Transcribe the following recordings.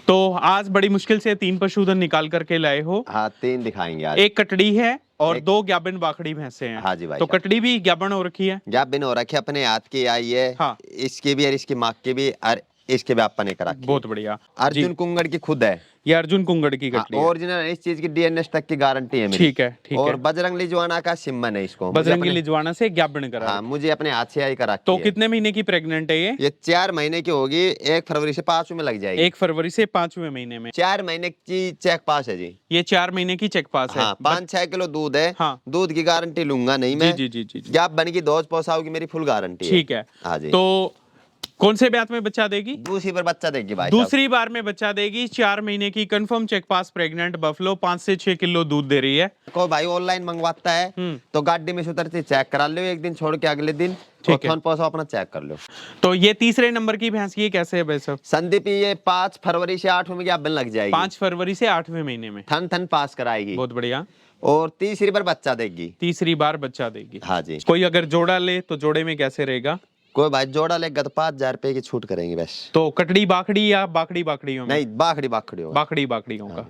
तो आज बड़ी मुश्किल से 3 पशुधन निकाल करके लाए हो। हाँ, 3 दिखाएंगे आज। एक कटड़ी है और एक- 2 ग्याबन बाखड़ी भैंसे हैं। हाँ जी भाई तो साहब। कटड़ी भी ग्याबन हो रखी है। क्या बिन हो रखी अपने हाथ की आई है। हाँ। इसकी भी और इसकी माँ की भी और इसके भी अपन एक रखी बहुत है। बढ़िया। अर्जुन कुंगड़ की खुद है। ये अर्जुन कुंगड़ की हाँ, कटड़ी है। ओरिजिनल इस चीज की डीएनएस तक की गारंटी है मेरी। ठीक है, ठीक और है। बजरंग लिजवाना का सिम्बन है इसको। बजरंगी लिजवाना से ग्याबन करा हाँ, रखी। मुझे अपने हाथ से आई कर रखी तो है। कितने महीने की प्रेग्नेंट है ये? ये 4 महीने की होगी। 1 फरवरी से 5 में लग जाएगी। 1 फरवरी से 5वें महीने में। 4 महीने की चेक पास है जी। ये 4 महीने की चेक पास है। हाँ, 5-6 किलो दूध है। हाँ। दूध की गारंटी लूंगा नहीं जी मैं। जी जी जी जी। क्या बन की डोज पहुंचाओगी मेरी फुल गारंटी है। ठीक है। हाँ जी। तो कौन से ब्यात में बच्चा देगी? दूसरी बार बच्चा देगी भाई साहब। दूसरी बार में बच्चा देगी। 4 महीने की confirm cheque pass pregnant buffalo 5 से 6 किलो दूध दे रही है। कोई भाई ऑनलाइन मंगवाता है तो गाड़ी में से उतरते चेक करा लो, एक दिन छोड़ के अगले दिन ठीक है। फोन पहुंचाओ अपना चेक कर लो। तो ये तीसरे नंबर की भैंस ये कैसे है भाई साहब? संदीप ये 5 फरवरी से 8 में क्या बन लग जाएगी। 5 फरवरी से 8वें महीने में। थन थन पास कराएगी। बहुत बढ़िया। और तीसरी बार बच्चा देगी। तीसरी बार बच्चा देगी। हाँ जी। कोई अगर जोड़ा ले तो जोड़े में कैसे रहेगा? कोई भाई जोड़ा लेगा तो 5,000 रुपए की छूट करेंगे बस। तो कटड़ी बाखड़ी या बाखड़ी बाखड़ियों में? नहीं, बाखड़ी बाखड़ी होगा। बाखड़ी बाखड़ियों का।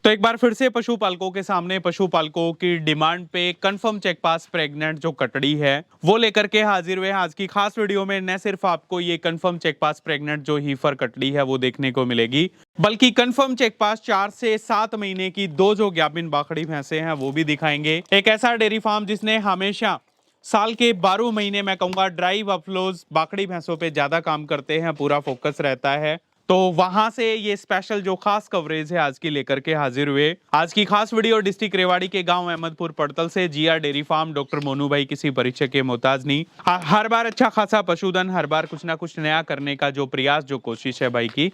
तो एक बार फिर से पशुपालकों के सामने पशुपालकों की डिमांड पे कंफर्म चेक पास प्रेग्नेंट जो कटड़ी है वो लेकर के हाजिर हुए हैं आज की खास वीडियो में। न सिर्फ आपको ये कंफर्म चेक पास प्रेग्नेंट जो हीफर कटड़ी है वो देखने को मिलेगी, बल्कि कंफर्म चेक पास 4 से 7 महीने की 2 जो ग्याबिन बाखड़ी भैंसे हैं वो भी दिखाएंगे। एक ऐसा डेयरी फार्म जिसने हमेशा साल के 12 महीने मैं कहूंगा ड्राई बफलोज बाखड़ी भैंसों पे ज्यादा काम करते हैं, पूरा फोकस रहता है। तो वहां से ये स्पेशल जो खास कवरेज है आज की लेकर के हाजिर हुए। आज की खास वीडियो डिस्ट्रिक्ट रेवाड़ी के गांव अहमदपुर पड़तल से GR dairy farm doctor Monu भाई किसी परिचय के मोहताज नहीं। हर बार अच्छा खासा पशुधन, हर बार कुछ ना कुछ नया करने का जो प्रयास जो कोशिश है भाई की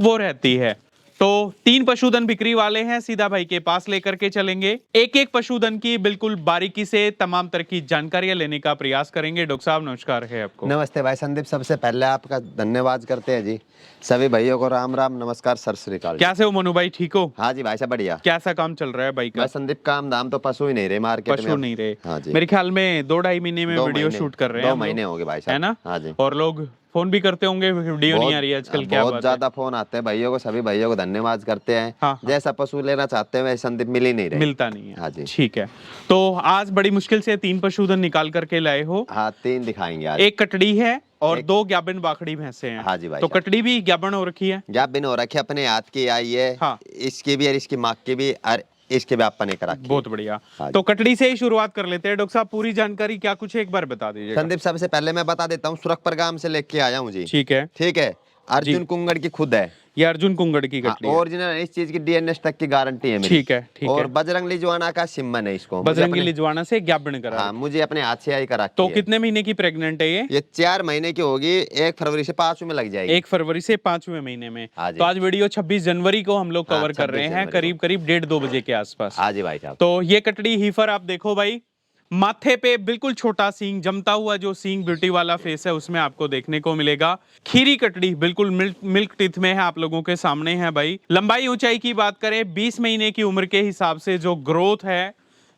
वो रहती है। तो 3 पशुधन बिक्री वाले हैं, सीधा भाई के पास लेकर के चलेंगे। एक एक पशुधन की बिल्कुल बारीकी से तमाम तरह की जानकारियां लेने का प्रयास करेंगे। डॉक्टर साहब नमस्कार है आपको। नमस्ते भाई संदीप, सबसे पहले आपका धन्यवाद करते हैं जी। सभी भाइयों को राम राम, नमस्कार, सत श्री अकाल। कैसे हो मोनू भाई, ठीक हो? हाँ जी भाई साहब, बढ़िया। कैसा काम चल रहा है भाई का? भाई संदीप, काम दाम तो पशु ही नहीं रहे मार्केट में। पशु नहीं रहे। हाँ जी। मेरे ख्याल में 2-2.5 महीने में वीडियो शूट कर रहे हैं। 2 महीने हो गए भाई साहब, है ना? हाँ जी। और लोग फोन भी करते होंगे, वीडियो नहीं आ रही है आजकल, क्या बहुत बात ज्यादा फोन आते हैं भाइयों को, सभी भाइयों को धन्यवाद करते हैं। हाँ। जैसा पशु लेना चाहते हैं वैसे संदीप मिल ही नहीं रहे। मिलता नहीं है। हाँ जी। ठीक है। तो आज बड़ी मुश्किल से 3 पशुधन निकाल करके लाए हो। हाँ, 3 दिखाएंगे आज। एक कटड़ी है और एक- 2 ग्याबन बाखड़ी भैंसे हैं। हाँ जी भाई तो साहब। कटड़ी भी ग्याबन हो रखी है। क्या बिन हो रखी अपने हाथ की आई है। हाँ। इसकी भी और इसकी माँ की भी और इसके भी अपन एक रखी है। बहुत बढ़िया। हाँ जी। तो कटड़ी से ही शुरुआत कर लेते हैं। डॉक्टर साहब पूरी जानकारी क्या कुछ है एक बार बता दीजिएगा। संदीप, सबसे पहले मैं बता देता हूँ, सुरखपुर गांव से लेके आया हूँ जी। ठीक है। ठीक है। अर्जुन कुंगड़ की खुद है। ये अर्जुन कुंगड़ की कटड़ी है। ओरिजिनल इस चीज की डीएनएस तक की गारंटी है मेरी। ठीक है, ठीक और है। बजरंग लिजवाना का सिम्बन है इसको। बजरंगी लिजवाना से ग्याबन करा। हाँ, मुझे अपने हाथ से आई करा। तो कितने महीने की प्रेग्नेंट है ये? 4 महीने की होगी। 1 फरवरी से 5 में लग जाएगी। 1 फरवरी से 5वें महीने में। हाँ जी। तो आज वीडियो 26 जनवरी को हम लोग हाँ, कवर कर 26 रहे हैं, जनवरी करीब करीब 1:30-2 बजे के आसपास। हाँ जी भाई साहब। तो ये कटड़ी हीफर आप देखो भाई, माथे पे बिल्कुल छोटा सींग, जमता हुआ जो सींग ब्यूटी वाला फेस है उसमें आपको देखने को मिलेगा। खीरी कटड़ी बिल्कुल मिल्क टीथ में है, आप लोगों के सामने है भाई। लंबाई ऊंचाई की बात करें 20 महीने की उम्र के हिसाब से जो ग्रोथ है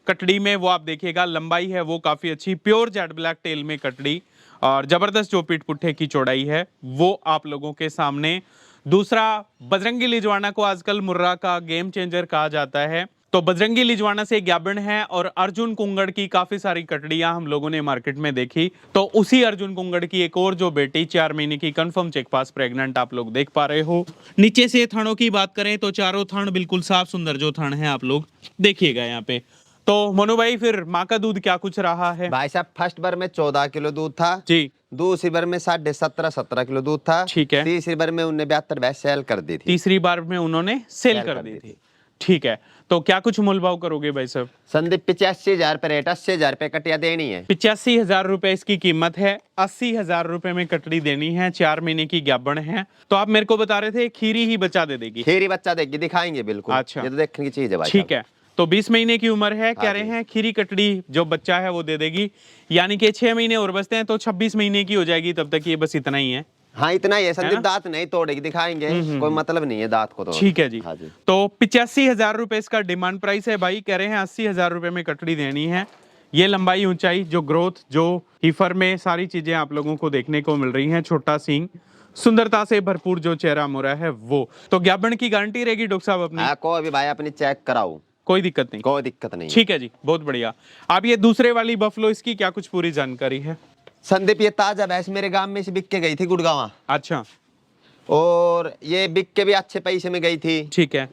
कटड़ी में वो आप देखिएगा। लंबाई है वो काफी अच्छी, प्योर जेड ब्लैक टेल में कटड़ी, और जबरदस्त जो पीठ पुट्ठे की चौड़ाई है वो आप लोगों के सामने। दूसरा, बजरंगी लिजवाना को आजकल मुर्रा का गेम चेंजर कहा जाता है। तो बजरंगी लिजवाना से ग्याबन है और अर्जुन कुंगड़ की काफी सारी कटड़ियां हम लोगों ने मार्केट में देखी। तो उसी अर्जुन कुंगड़ की एक और जो बेटी 4 महीने की कंफर्म चेक पास प्रेग्नेंट आप लोग देख पा रहे हो। नीचे से थनों की बात करें तो चारों थन बिल्कुल साफ सुंदर जो थन है आप लोग देखिएगा यहाँ पे। तो मोनू भाई फिर माँ का दूध क्या कुछ रहा है? भाई साहब, फर्स्ट बार में 14 किलो दूध था जी। दूसरी बार में 17.5 किलो दूध था। ठीक है। तीसरी बार में 72 भैंस सेल कर दी थी। तीसरी बार में उन्होंने सेल कर दी थी। ठीक है। तो क्या कुछ मोल भाव करोगे भाई साहब? संदीप 85,000 रुपए रेट, 80,000 रुपए कटिया देनी है। 85,000 रुपए इसकी कीमत है। 80,000 रुपए में कटड़ी देनी है। 4 महीने की ग्याबन है। तो आप मेरे को बता रहे थे खीरी ही बच्चा दे देगी। खीरी बच्चा देगी, दिखाएंगे बिल्कुल। अच्छा। ये तो देखने की चीज है भाई ठीक है। तो 20 महीने की उम्र है, कह हाँ रहे जी। हैं खीरी कटड़ी जो बच्चा है वो दे देगी। यानी कि 6 महीने और बचते हैं तो 26 महीने की हो जाएगी, तब तक ये बस इतना ही है। हाँ, इतना ही है संदीप। ना? दांत नहीं तोड़ेगी, दिखाएंगे। कोई मतलब नहीं है दांत को तो। ठीक है जी। हाँ जी। तो 85,000 रुपए इसका डिमांड प्राइस है भाई। कह रहे हैं 80,000 रुपए में कटड़ी देनी है। ये लंबाई ऊंचाई जो ग्रोथ जो हीफर में सारी चीजें आप लोगों को देखने को मिल रही हैं। छोटा सींग, सुंदरता से भरपूर जो चेहरा मोरा है वो। तो गाभिन की गारंटी रहेगी डॉक्टर साहब अपनी? हाँ, कोई भी भाई अपनी चेक कराओ, कोई दिक्कत नहीं? कोई दिक्कत नहीं। ठीक है जी, बहुत बढ़िया। अब ये दूसरे वाली बफलो, इसकी क्या कुछ पूरी जानकारी है? संदीप ये ताजा भैंस मेरे गांव में से बिक के गई थी गुड़गांव, अच्छा, और ये बिक के भी अच्छे पैसे में गई थी। ठीक है,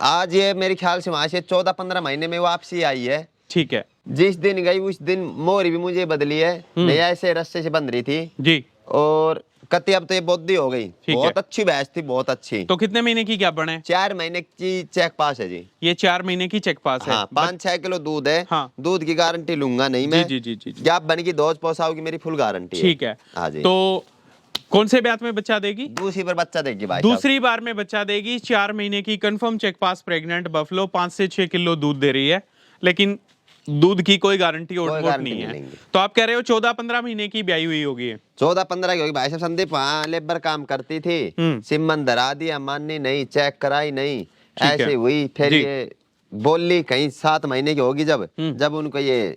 आज ये मेरे ख्याल से वहां से 14-15 महीने में वापसी आई है। ठीक है जिस दिन गई उस दिन मोरी भी मुझे बदली है, नहीं ऐसे रस्से से बंध रही थी जी। और कति अब तो ये बोधी हो गई। है। बहुत अच्छी भैंस थी, बहुत अच्छी। तो कितने महीने की क्या बने? 4 महीने की चेक पास है जी। ये 4 महीने की चेक पास है। हाँ, 5-6 किलो दूध है। हाँ। दूध की गारंटी लूंगा नहीं मैं। जी जी जी जी। क्या बन की दोज पोसाओगी मेरी फुल गारंटी ठीक है। हाँ जी। तो कौन से ब्यात में बच्चा देगी? दूसरी बार बच्चा देगी भाई साहब। दूसरी बार में बच्चा देगी। 4 महीने की confirm cheque pass pregnant buffalo, 5 से 6 किलो दूध दे रही है, लेकिन दूध की कोई गारंटी और वोट गारंटी नहीं नहीं है। लेंगे। तो आप कह रहे हो 14-15 महीने की ब्याई हुई होगी? 14-15 की होगी भाई साहब। संदीप वहाँ लेबर काम करती थी, सिमन धरा दिया, माननी नहीं, चेक कराई नहीं, ऐसे हुई। फिर जी। ये बोली कहीं 7 महीने की होगी जब उनको ये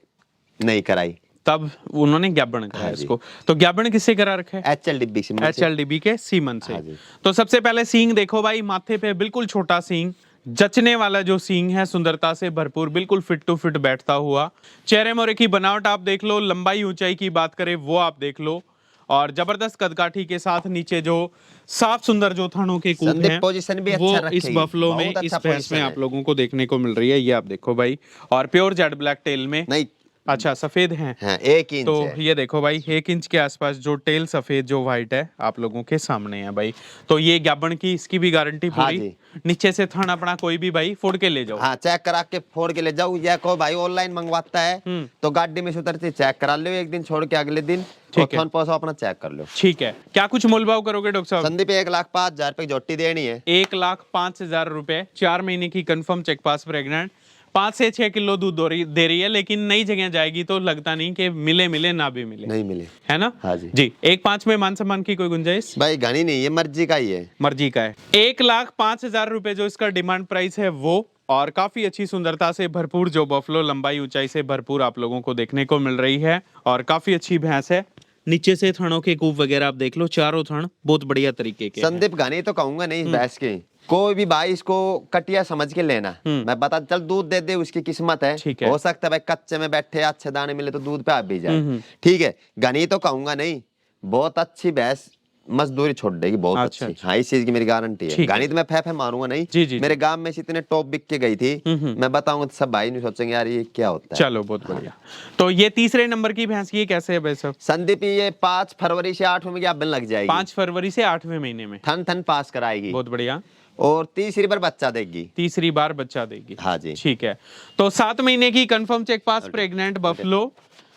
नहीं कराई, तब उन्होंने ज्ञापन कराया हाँ जी। इसको। तो ज्ञापन किससे करा रखा है? HLDB से। HLDB के सीमन से। हाँ जी। तो सबसे पहले सींग देखो भाई, माथे पे बिल्कुल छोटा सींग, जचने वाला जो सींग है, सुंदरता से भरपूर, बिल्कुल फिट टू फिट बैठता हुआ। चेहरे मोरे की बनावट आप देख लो, लंबाई ऊंचाई की बात करें वो आप देख लो, और जबरदस्त कदकाठी के साथ नीचे जो साफ सुंदर जो थानों के कूप संदीप हैं पोजीशन भी वो अच्छा इस रखेगी। बफलो में, बहुत इस अच्छा भैंस में पोजीशन आप है। लोगों को देखने को मिल रही है। ये आप देखो भाई, और प्योर जेड ब्लैक टेल में। नहीं, अच्छा, सफेद है। हाँ 1 इंच तो है। ये देखो भाई, 1 इंच के आसपास जो टेल सफेद जो व्हाइट है आप लोगों के सामने है भाई। तो ये गाबन की, इसकी भी गारंटी हाँ पूरी। जी। नीचे से थाना अपना कोई भी भाई फोड़ के ले जाओ। हाँ, चेक करा के फोड़ के ले जाओ, या को भाई ऑनलाइन मंगवाता है तो गाड़ी में से उतरते चेक करा लो, एक दिन छोड़ के अगले दिन ठीक है। फोन पोसा अपना चेक कर लो। ठीक है, क्या कुछ मोलभाव करोगे डॉक्टर साहब? संदीप 1,05,000 रुपए की जोटी देनी है। 1,05,000 रुपए, 4 महीने की कंफर्म चेक पास प्रेग्नेंट, 5 से 6 किलो दूध दे रही है, लेकिन नई जगह जाएगी तो लगता नहीं कि मिले ना भी मिले, नहीं मिले, है ना? हाँ जी। जी। 1,5 में मान सम्मान की कोई गुंजाइश? भाई घनी नहीं, ये मर्जी का ही है। मर्जी का है। 1,05,000 रुपए जो इसका डिमांड प्राइस है वो, और काफी अच्छी सुंदरता से भरपूर जो बफलो, लंबाई ऊंचाई से भरपूर आप लोगों को देखने को मिल रही है, और काफी अच्छी भैंस है। नीचे से थनों के कूप वगैरह आप देख लो, चारों थन बहुत बढ़िया तरीके के हैं। संदीप घनी तो कहूंगा नहीं इस भैंस के। कोई भी भाई इसको कटिया समझ के लेना। मैं बता, चल दूध दे दे उसकी किस्मत है। ठीक है। हो सकता है भाई कच्चे में बैठे अच्छे दाने मिले तो दूध पे आप भी जाए, ठीक है। घनी तो कहूंगा नहीं, बहुत अच्छी भैंस, मजदूरी छोड़ देगी बहुत अच्छा, अच्छी। हाँ, इस चीज की मेरी गारंटी है। ठीक है। घनी तो मैं फे मारूंगा नहीं। जी, जी, मेरे गांव में से इतने टॉप बिक के गई थी, मैं बताऊंगा तो सब भाई नहीं सोचेंगे यार ये क्या होता है। चलो, बहुत बढ़िया। तो ये तीसरे नंबर की भैंस, ये कैसे है भाई साहब? संदीप ये 5 फरवरी से 8 में क्या बन लग जाएगी। 5 फरवरी से 8वें महीने में थन पास कराएगी, बहुत बढ़िया। और तीसरी बार बच्चा देगी। तीसरी बार बच्चा देगी। हाँ जी। ठीक है। तो 7 महीने की confirm cheque pass pregnant buffalo,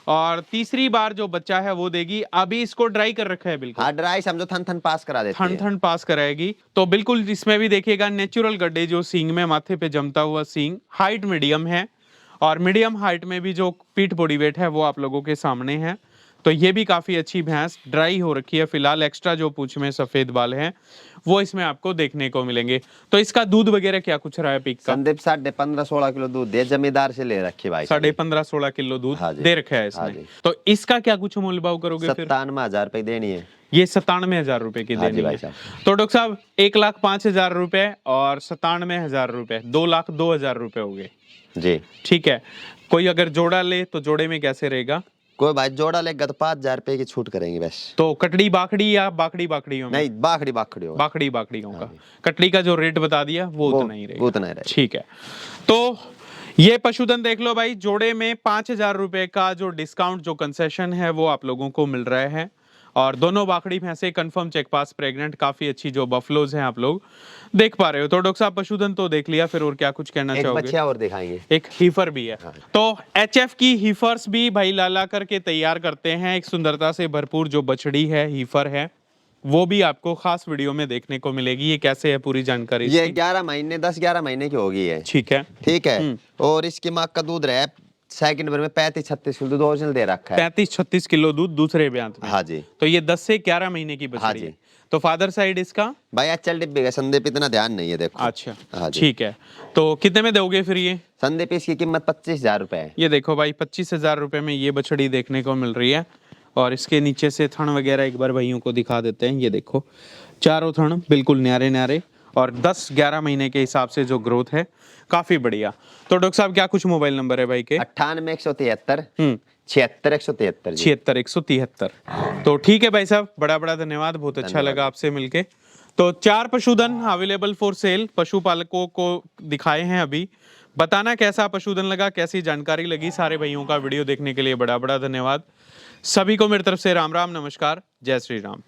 और तीसरी बार जो बच्चा है वो देगी। अभी इसको ड्राई कर रखा है बिल्कुल। हाँ, ड्राई समझो, थन पास करा देती है। थन पास कराएगी। तो बिल्कुल इसमें भी देखिएगा नेचुरल गड्ढे जो सींग में, माथे पे जमता हुआ सींग, हाइट मीडियम है, और मीडियम हाइट में भी जो पीठ बॉडी वेट है वो आप लोगों के सामने है। तो ये भी काफी अच्छी भैंस, ड्राई हो रखी है फिलहाल। एक्स्ट्रा जो पूंछ में सफेद बाल हैं वो इसमें आपको देखने को मिलेंगे। तो इसका दूध वगैरह क्या कुछ रहा है पीक का? संदीप 15.5-16 किलो दूध दे, जमींदार से ले रखी भाई। 15.5-16 किलो दूध हाँ जी। दे रखा है हाँ इसने। जी। तो इसका क्या कुछ मोल भाव करोगे फिर? 97,000 रुपए देनी है। ये 97,000 रुपए की हाँ जी देनी भाई है। साहब। तो डॉक्टर साहब 1,05,000 रुपए और 97,000 रुपए, 2,02,000 रुपए हो गए। जी, ठीक है। कोई अगर जोड़ा ले तो जोड़े में कैसे रहेगा? कोई भाई जोड़ा लेगा तो 5,000 रुपए की छूट करेंगे बस। तो कटड़ी बाकड़ी या बाकड़ियों में? नहीं, बाकड़ी होगा। बाकड़ियों का। कटड़ी का जो रेट बता दिया वो उतना ही रहेगा। उतना ही रहेगा। ठीक है। तो ये पशुधन देख लो भाई, जोड़े में 5,000 रुपए का जो डिस्काउंट, जो कंसेशन है वो आप लोगों को मिल रहा है। और दोनों बाकड़ी भैंसे कंफर्म चेक पास प्रेग्नेंट, काफी अच्छी जो बफलोज हैं आप लोग देख पा रहे हो। तो डॉक्टर साहब पशुधन तो देख लिया, फिर और क्या कुछ कहना एक चाहोगे? बच्चा और दिखाएंगे। एक हीफर भी है। तो एचएफ की हीफर्स भी भाई लाला करके तैयार करते हैं। एक सुंदरता से भरपूर जो बछड़ी है, हीफर है, वो भी आपको खास वीडियो में देखने को मिलेगी। ये कैसे है पूरी जानकारी ये इसकी? 10-11 महीने की होगी है। ठीक है। ठीक है। और इसकी माँ का दूध रहा है सेकंड बार में 35-36 किलो दूध ओरिजिनल दे रखा है। 35-36 किलो दूध दूसरे ब्यांत में। हाँ जी। तो ये 10 से 11 महीने की हाँ बछड़ी जी। है। तो फादर साइड इसका भाई एचएल डिब्बे का, संदीप इतना ध्यान नहीं है देखो। अच्छा हाँ जी। ठीक है। तो कितने में दोगे फिर ये? संदीप इसकी कीमत 25,000 रुपए है। ये देखो भाई 25,000 रुपए में ये बछड़ी देखने को मिल रही है। और इसके नीचे से थन वगैरह एक बार भाइयों को दिखा देते हैं। ये देखो चारों थन बिल्कुल न्यारे न्यारे और 10-11 महीने के हिसाब से जो ग्रोथ है काफी बढ़िया। तो डॉक्टर साहब क्या कुछ मोबाइल नंबर है भाई के? 98-173 76-173 जी। 76-173। तो ठीक है भाई साहब, बड़ा बड़ा धन्यवाद, बहुत अच्छा लगा आपसे मिलके। तो 4 पशुधन अवेलेबल फॉर सेल पशुपालकों को दिखाए हैं अभी। बताना कैसा पशुधन लगा, कैसी जानकारी लगी। सारे भाइयों का वीडियो देखने के लिए बड़ा बड़ा धन्यवाद। सभी को मेरी तरफ से राम राम, नमस्कार, जय श्री राम।